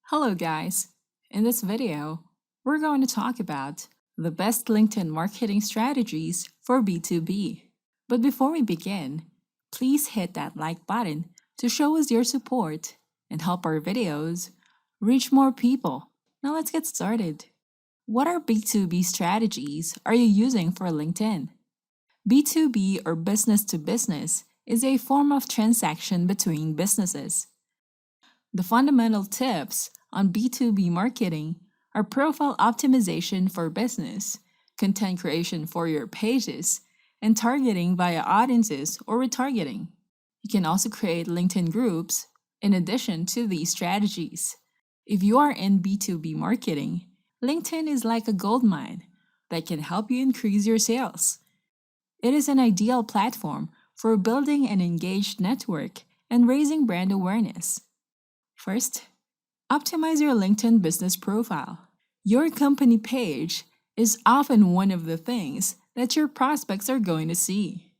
Hello guys! In this video, we're going to talk about the best LinkedIn marketing strategies for B2B. But before we begin, please hit that like button to show us your support and help our videos reach more people. Now let's get started. What are B2B strategies are you using for LinkedIn? B2B or business to business is a form of transaction between businesses. The fundamental tips on B2B marketing are profile optimization for business, content creation for your pages, and targeting via audiences or retargeting. You can also create LinkedIn groups in addition to these strategies. If you are in B2B marketing, LinkedIn is like a gold mine that can help you increase your sales. It is an ideal platform for building an engaged network and raising brand awareness. First, optimize your LinkedIn business profile. Your company page is often one of the things that your prospects are going to see.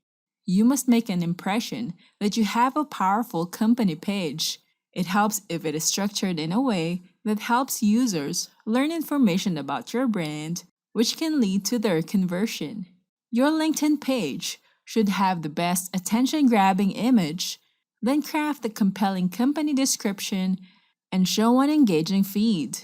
You must make an impression that you have a powerful company page. It helps if it is structured in a way that helps users learn information about your brand, which can lead to their conversion. Your LinkedIn page should have the best attention-grabbing image, then craft a compelling company description and show an engaging feed.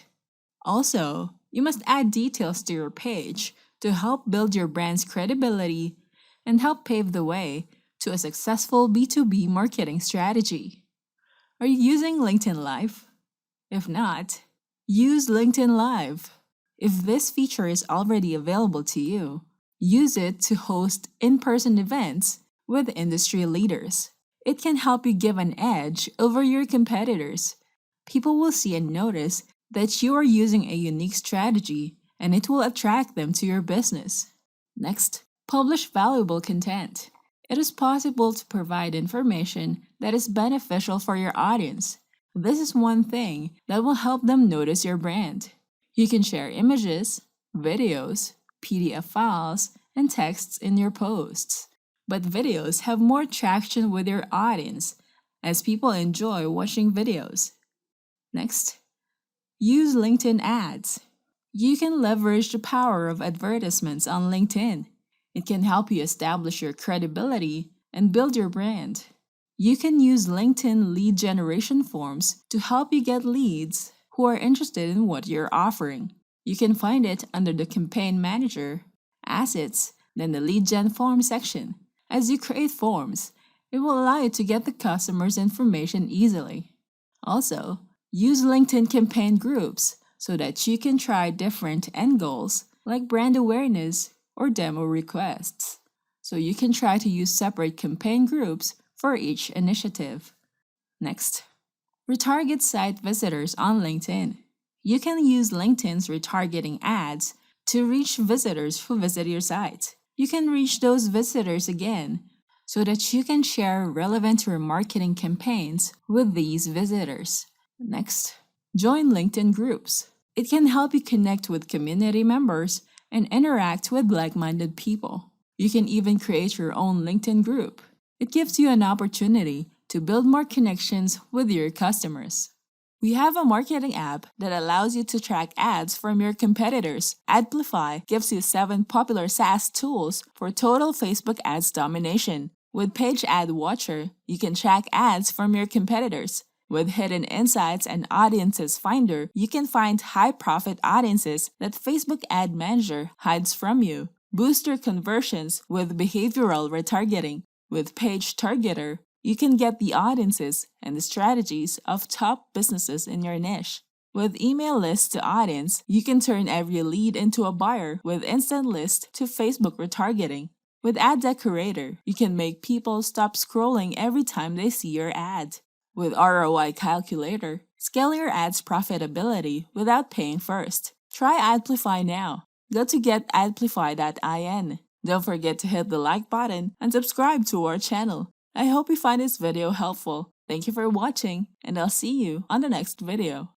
Also, you must add details to your page to help build your brand's credibility and help pave the way to a successful B2B marketing strategy. Are you using LinkedIn Live? If not, use LinkedIn Live. If this feature is already available to you, use it to host in-person events with industry leaders. It can help you give an edge over your competitors. People will see and notice that you are using a unique strategy, and it will attract them to your business. Next, publish valuable content. It is possible to provide information that is beneficial for your audience. This is one thing that will help them notice your brand. You can share images, videos, PDF files, and texts in your posts. But videos have more traction with your audience, as people enjoy watching videos. Next, use LinkedIn ads. You can leverage the power of advertisements on LinkedIn. It can help you establish your credibility and build your brand. You can use LinkedIn lead generation forms to help you get leads who are interested in what you're offering. You can find it under the Campaign Manager, Assets, then the Lead Gen Form section. As you create forms, it will allow you to get the customer's information easily. Also, use LinkedIn campaign groups so that you can try different end goals like brand awareness or demo requests. So you can try to use separate campaign groups for each initiative. Next, retarget site visitors on LinkedIn. You can use LinkedIn's retargeting ads to reach visitors who visit your site. You can reach those visitors again so that you can share relevant remarketing campaigns with these visitors. Next, join LinkedIn groups. It can help you connect with community members and interact with like-minded people. You can even create your own LinkedIn group. It gives you an opportunity to build more connections with your customers. We have a marketing app that allows you to track ads from your competitors. Adplify gives you 7 popular SaaS tools for total Facebook ads domination. With Page Ad Watcher, you can track ads from your competitors. With Hidden Insights and Audiences Finder, you can find high-profit audiences that Facebook Ad Manager hides from you. Boost your conversions with behavioral retargeting. With Page Targeter, you can get the audiences and the strategies of top businesses in your niche. With Email List to Audience, you can turn every lead into a buyer with Instant List to Facebook retargeting. With Ad Decorator, you can make people stop scrolling every time they see your ad. With ROI Calculator, scale your ad's profitability without paying first. Try Adplify now. Go to getadplify.in. Don't forget to hit the like button and subscribe to our channel. I hope you find this video helpful. Thank you for watching, and I'll see you on the next video.